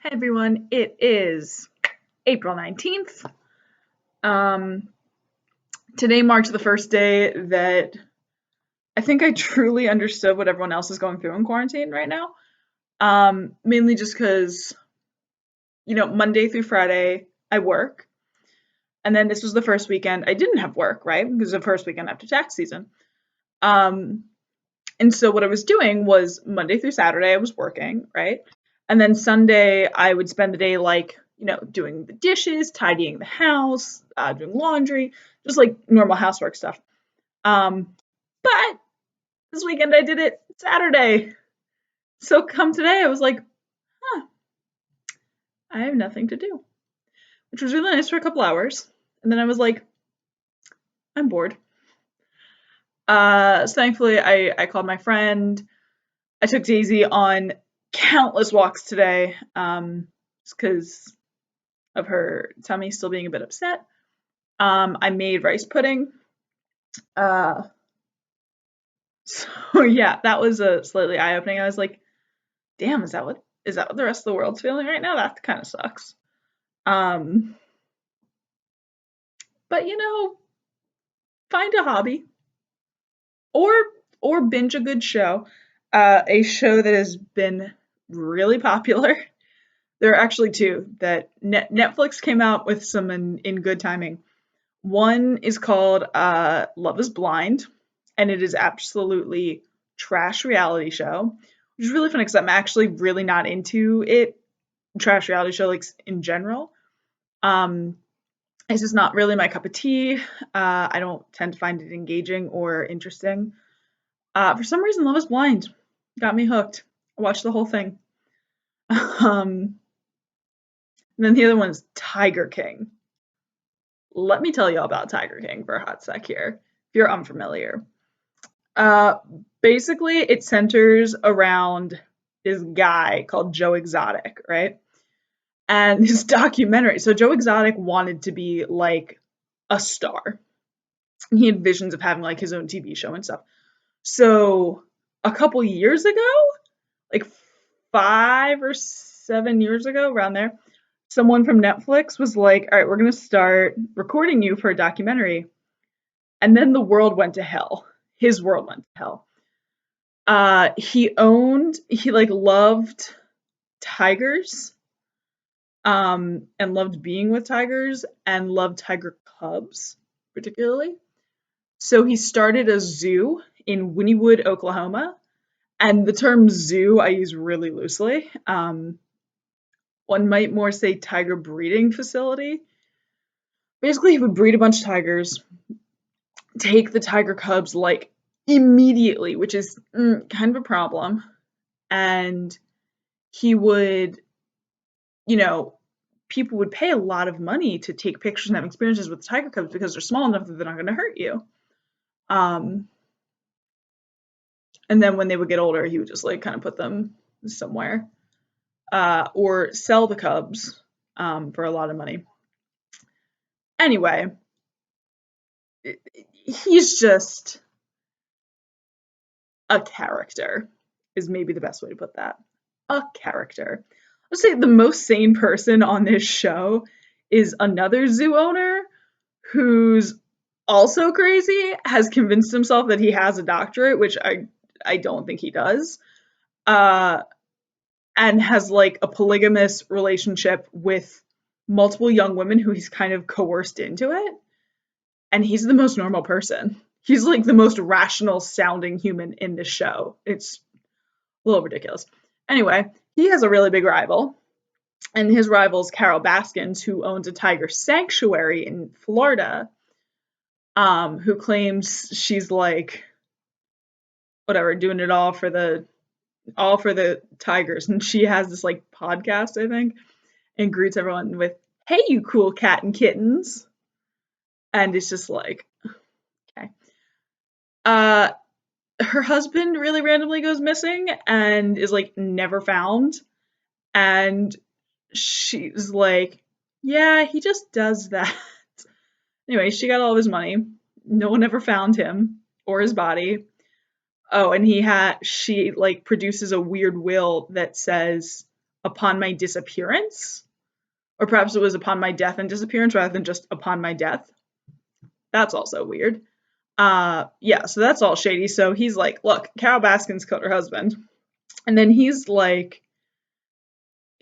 Hey everyone, it is April 19th. Um, Today marks the first day that I think I truly understood what everyone else is going through in quarantine right now. Mainly just because, Monday through Friday I work, and then this was the first weekend I didn't have work, right? Because the first weekend after tax season. Um, and so what I was doing was Monday through Saturday I was working, right? And then Sunday I would spend the day doing the dishes, tidying the house, doing laundry, just like normal housework stuff. But this weekend I did it Saturday. So come today I was like, huh, I have nothing to do, which was really nice for a couple hours. And then I was like, I'm bored. So thankfully I called my friend. I took Daisy on countless walks today, just because of her tummy still being a bit upset. I made rice pudding. Uh, so yeah, that was a slightly eye opening. I was like, damn, is that what the rest of the world's feeling right now? That kind of sucks. Um, but find a hobby or binge a good show. A show that has been really popular. There are actually two that Netflix came out with some in good timing. One is called Love is Blind, and it is absolutely trash reality show, which is really funny because I'm actually really not into it, trash reality show like in general. Um, it's just not really my cup of tea. I don't tend to find it engaging or interesting. For some reason, Love is Blind got me hooked. I watched the whole thing. And then the other one is Tiger King. Let me tell you all about Tiger King for a hot sec here, if you're unfamiliar. Uh, Basically, it centers around this guy called Joe Exotic, right? And his documentary. So Joe Exotic wanted to be like a star. He had visions of having like his own TV show and stuff. So a couple years ago, like 5 or 7 years ago, around there, someone from Netflix was like, "All right, we're gonna start recording you for a documentary." And then the world went to hell. His world went to hell. He like loved tigers, and loved being with tigers and loved tiger cubs particularly. So he started a zoo in Wynnewood, Oklahoma. And the term zoo I use really loosely. One might more say tiger breeding facility. Basically, he would breed a bunch of tigers, take the tiger cubs like immediately, which is kind of a problem. And he would, you know, people would pay a lot of money to take pictures and have experiences with the tiger cubs because they're small enough that they're not going to hurt you. Um, and then when they would get older, he would just like kind of put them somewhere, or sell the cubs, for a lot of money. Anyway, he's just a character, is maybe the best way to put that. A character. Let's say the most sane person on this show is another zoo owner who's also crazy, has convinced himself that he has a doctorate, which I don't think he does, uh, and has like a polygamous relationship with multiple young women who he's kind of coerced into it. And he's the most normal person. He's like the most rational sounding human in the show. It's a little ridiculous. Anyway, he has a really big rival, and his rival is Carol Baskins, who owns a tiger sanctuary in Florida, who claims she's like whatever, doing it all for the tigers. And she has this like podcast, I think, and greets everyone with, "Hey, you cool cat and kittens." And it's just like, okay. Uh, Her husband really randomly goes missing and is like never found. And she's like, yeah, he just does that. Anyway, she got all of his money. No one ever found him or his body. Oh, and she like produces a weird will that says upon my disappearance, or perhaps it was upon my death and disappearance rather than just upon my death. That's also weird. Yeah, so that's all shady. So he's like, look, Carol Baskins killed her husband. And then he's like,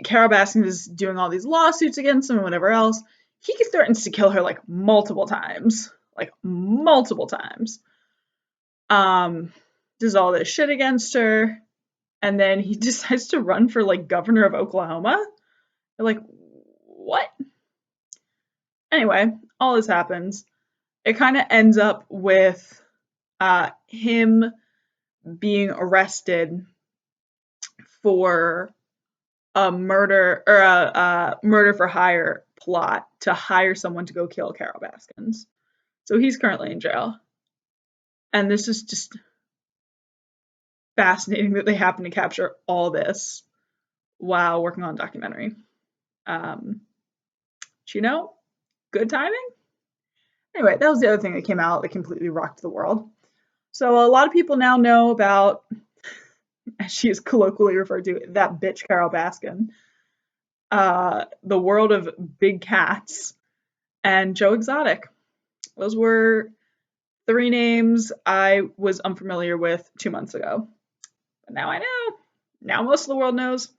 Carol Baskins is doing all these lawsuits against him and whatever else. He threatens to kill her like multiple times. Like multiple times. Does all this shit against her. And then he decides to run for like governor of Oklahoma. They're like, what? Anyway, all this happens. It kind of ends up with him being arrested for a murder or a murder for hire plot to hire someone to go kill Carol Baskins. So he's currently in jail. And this is just fascinating that they happen to capture all this while working on a documentary. You know, good timing. Anyway, that was the other thing that came out that completely rocked the world. So a lot of people now know about, as she is colloquially referred to, that bitch Carol Baskin, the world of big cats, and Joe Exotic. Those were 3 names I was unfamiliar with 2 months ago. But now I know. Now most of the world knows.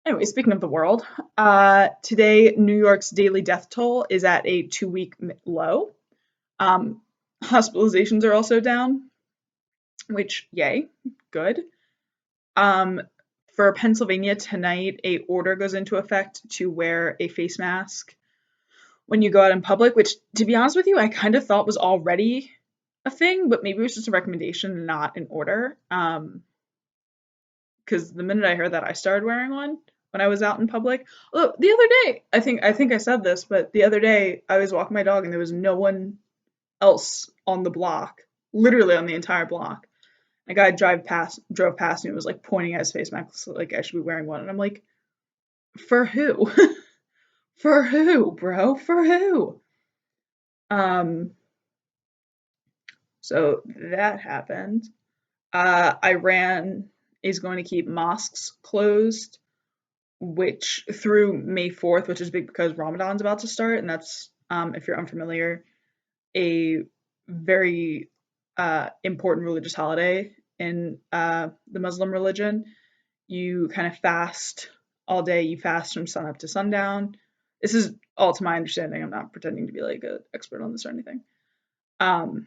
Anyway, speaking of the world, today New York's daily death toll is at a 2-week low. Hospitalizations are also down, which, yay, good. For Pennsylvania tonight, a order goes into effect to wear a face mask when you go out in public, which, to be honest with you, I kind of thought was already a thing, but maybe it was just a recommendation, not an order. Because the minute I heard that, I started wearing one when I was out in public. Although the other day, I think I said this, but the other day I was walking my dog and there was no one else on the block, literally on the entire block. A guy drove past me and was like pointing at his face mask like I should be wearing one, and I'm like, for who? For who, bro? For who? So that happened. Iran is going to keep mosques closed, which through May 4th, which is big because Ramadan's about to start, and that's, if you're unfamiliar, a very important religious holiday in the Muslim religion. You kind of fast all day. You fast from sun up to sundown. This is all to my understanding. I'm not pretending to be like an expert on this or anything. And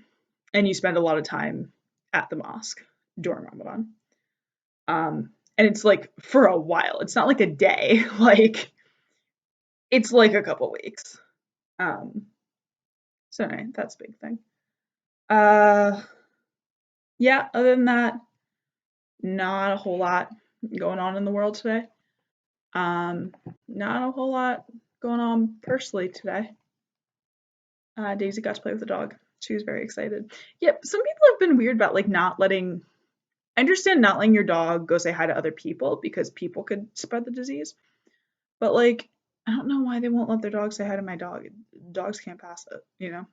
you spend a lot of time at the mosque during Ramadan. And it's like for a while. It's not like a day. Like it's like a couple weeks. So anyway, that's a big thing. Yeah, other than that, not a whole lot going on in the world today. Not a whole lot going on personally today. Daisy got to play with the dog. She was very excited. Yep, some people have been weird about like not letting. I understand not letting your dog go say hi to other people because people could spread the disease. But like, I don't know why they won't let their dog say hi to my dog. Dogs can't pass it, you know?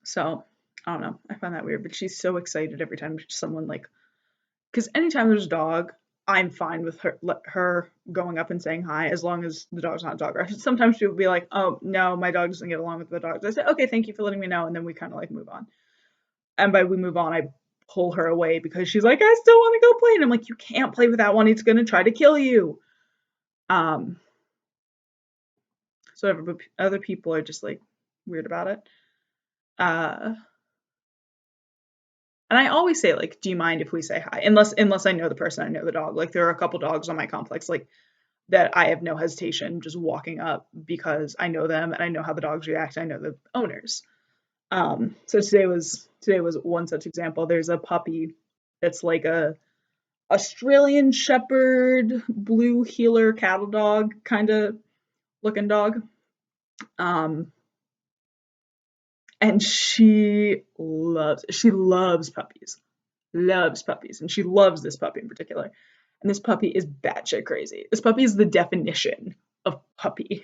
So, I don't know. I find that weird, but she's so excited every time someone like, because anytime there's a dog, I'm fine with her going up and saying hi as long as the dog's not dog rushed. Sometimes people be like, oh, no, my dog doesn't get along with the dogs. I say, okay, thank you for letting me know. And then we kind of like move on. And by we move on, I pull her away because she's like, I still want to go play. And I'm like, you can't play with that one. It's going to try to kill you. So other people are just like weird about it. And I always say like, do you mind if we say hi? Unless I know the person, I know the dog. Like there are a couple dogs on my complex like that I have no hesitation just walking up because I know them and I know how the dogs react. I know the owners. So today was one such example. There's a puppy that's like a Australian Shepherd, blue heeler cattle dog kind of looking dog. And she loves puppies. Loves puppies. And she loves this puppy in particular. And this puppy is batshit crazy. This puppy is the definition of puppy.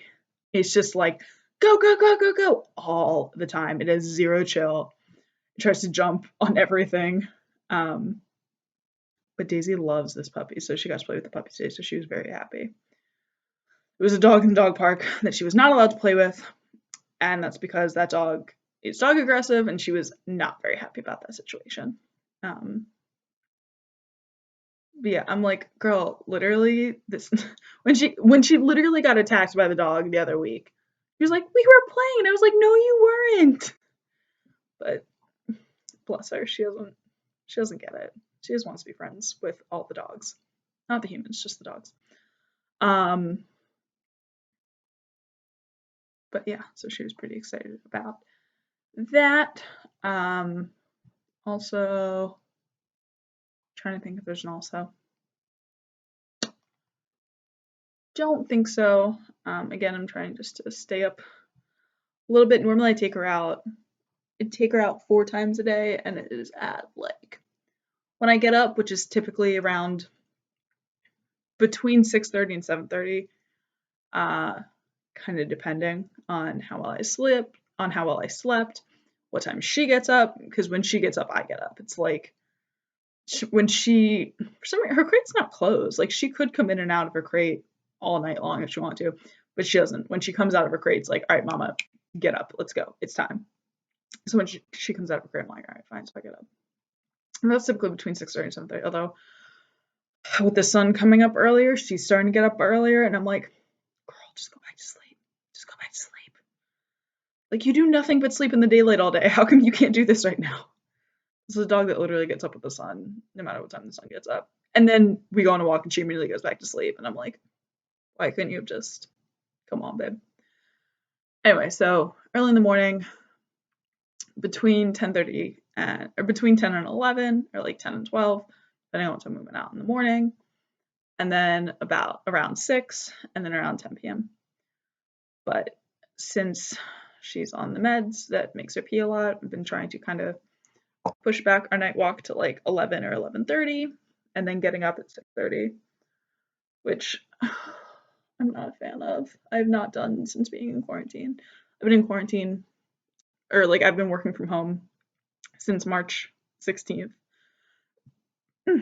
It's just like, go, go, go, go, go, all the time. It has zero chill. It tries to jump on everything. But But Daisy loves this puppy, so she got to play with the puppy today, so she was very happy. It was a dog in the dog park that she was not allowed to play with, and that's because that dog is dog aggressive, and she was not very happy about that situation. Um, but yeah, I'm like, girl, literally this when she literally got attacked by the dog the other week, she was like, we were playing, and I was like, no, you weren't. But bless her, she doesn't get it. She just wants to be friends with all the dogs, not the humans, just the dogs. Um, but yeah, so she was pretty excited about that. Also, trying to think if there's an also. Don't think so. Again, I'm trying just to stay up a little bit. Normally, I take her out 4 times a day, and it is at like when I get up, which is typically around between 6:30 and 7:30, uh, kind of depending on how well I slept, what time she gets up. Because when she gets up, I get up. It's like when she, for some reason, her crate's not closed. Like she could come in and out of her crate all night long if she wanted to, but she doesn't. When she comes out of her crate, it's like, all right, mama, get up, let's go, it's time. So when she comes out of her crate, I'm like, all right, fine, so I get up. And that's typically between 6:30 and 7:30. Although with the sun coming up earlier, she's starting to get up earlier, and I'm like, girl, just go back to sleep. Just go back to sleep. Like you do nothing but sleep in the daylight all day. How come you can't do this right now? This is a dog that literally gets up with the sun, no matter what time the sun gets up. And then we go on a walk and she immediately goes back to sleep. And I'm like, why couldn't you have just come on, babe? Anyway, so early in the morning, between 10:30 and or between 10 and 11, or like 10 and 12, depending on what time we went out in the morning. And then about around 6, and then around 10 p.m. But since she's on the meds that makes her pee a lot, I've been trying to kind of push back our night walk to like 11 or 11:30, and then getting up at 6:30, which I'm not a fan of. I've not done since being in quarantine. I've been in quarantine, or like I've been working from home since March 16th.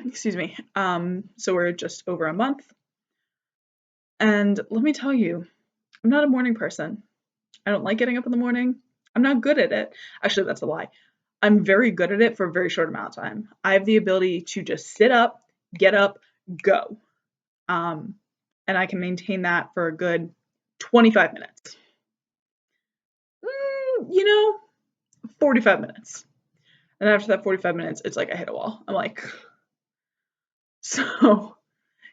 Excuse me. So we're just over a month. And let me tell you, I'm not a morning person. I don't like getting up in the morning. I'm not good at it. Actually, that's a lie. I'm very good at it for a very short amount of time. I have the ability to just sit up, get up, go. And I can maintain that for a good 25 minutes. 45 minutes. And after that 45 minutes, it's like I hit a wall. I'm like, so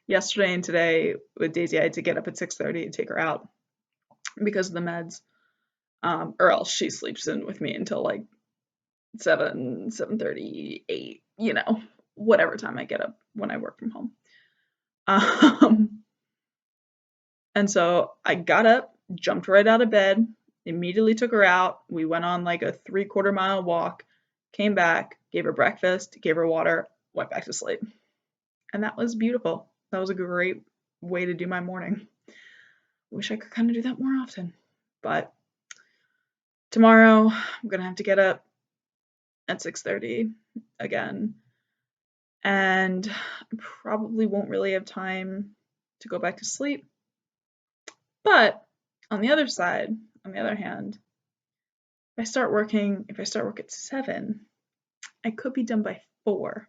yesterday and today with Daisy, I had to get up at 6:30 and take her out because of the meds. Or else she sleeps in with me until like 7:30, 8, whatever time I get up when I work from home. And so I got up, jumped right out of bed, immediately took her out. We went on like a 3/4 mile walk, came back, gave her breakfast, gave her water, went back to sleep. And that was beautiful. That was a great way to do my morning. Wish I could kind of do that more often. But tomorrow I'm going to have to get up at 6:30 again. And I probably won't really have time to go back to sleep. But on the other hand, if I start work at 7, I could be done by 4.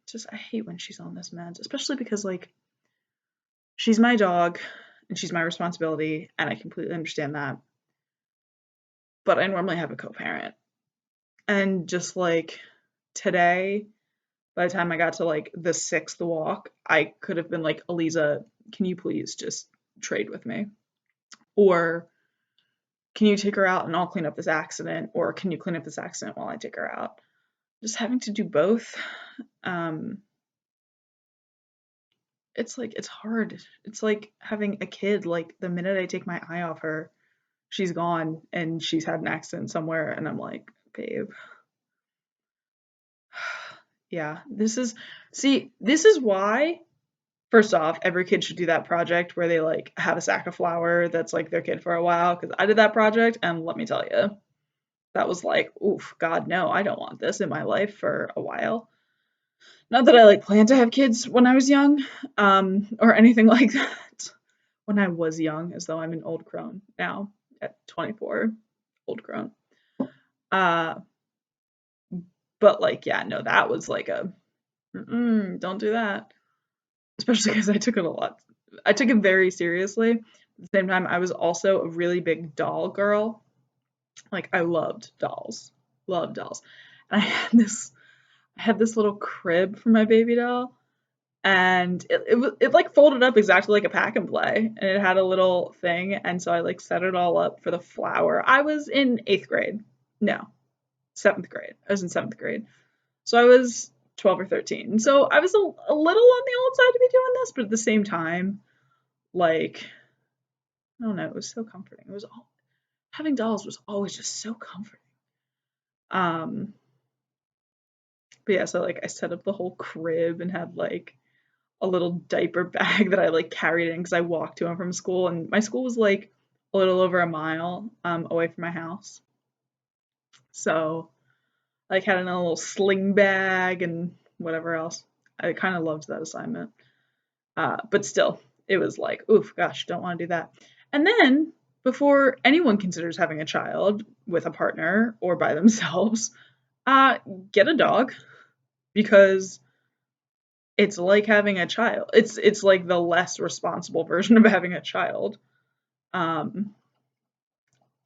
Just I hate when she's on this meds, especially because like she's my dog and she's my responsibility, and I completely understand that. But I normally have a co-parent. And just like today, by the time I got to like the 6th walk, I could have been like, Eliza, can you please just trade with me? Or can you take her out and I'll clean up this accident? Or can you clean up this accident while I take her out? Just having to do both. It's like, it's hard. It's like having a kid. Like the minute I take my eye off her, she's gone and she's had an accident somewhere. And I'm like, babe. Yeah, this is why, first off, every kid should do that project where they like have a sack of flour that's like their kid for a while, because I did that project and let me tell you, that was like, oof, God, no, I don't want this in my life for a while. Not that I like planned to have kids when I was young, or anything like that. When I was young, as though I'm an old crone now at 24, old crone. Uh, but like, yeah, no, that was like a don't do that. Especially because I took it a lot. I took it very seriously. At the same time, I was also a really big doll girl. Like I loved dolls. And I had this little crib for my baby doll, and it like folded up exactly like a pack and play, and it had a little thing, and so I like set it all up for the flower. I was in 8th grade. No, 7th grade. I was in 7th grade. So I was 12 or 13. So I was a little on the old side to be doing this, but at the same time, like, I don't know, it was so comforting. It was all, having dolls was always just so comforting. Um, but yeah, so like I set up the whole crib and had like a little diaper bag that I like carried in because I walked to and from school, and my school was like a little over a mile away from my house. So like had in a little sling bag and whatever else. I kind of loved that assignment. But still, it was like, oof, gosh, don't want to do that. And then, before anyone considers having a child with a partner or by themselves, uh, get a dog because it's like having a child. It's like the less responsible version of having a child. Um,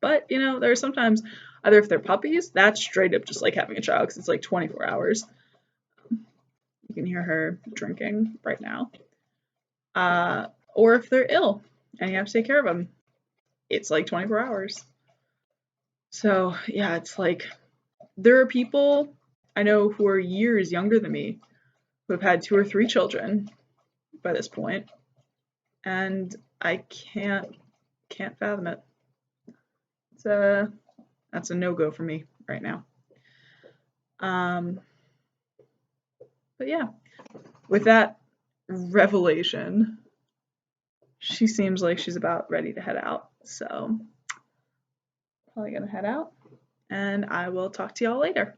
but you know, there are sometimes either if they're puppies, that's straight up just like having a child because it's like 24 hours. You can hear her drinking right now. Or if they're ill and you have to take care of them, it's like 24 hours. So, yeah, it's like there are people I know who are years younger than me who have had 2 or 3 children by this point, and I can't fathom it. It's a that's a no-go for me right now. Um, but yeah, with that revelation, she seems like she's about ready to head out. So, probably gonna head out, and I will talk to y'all later.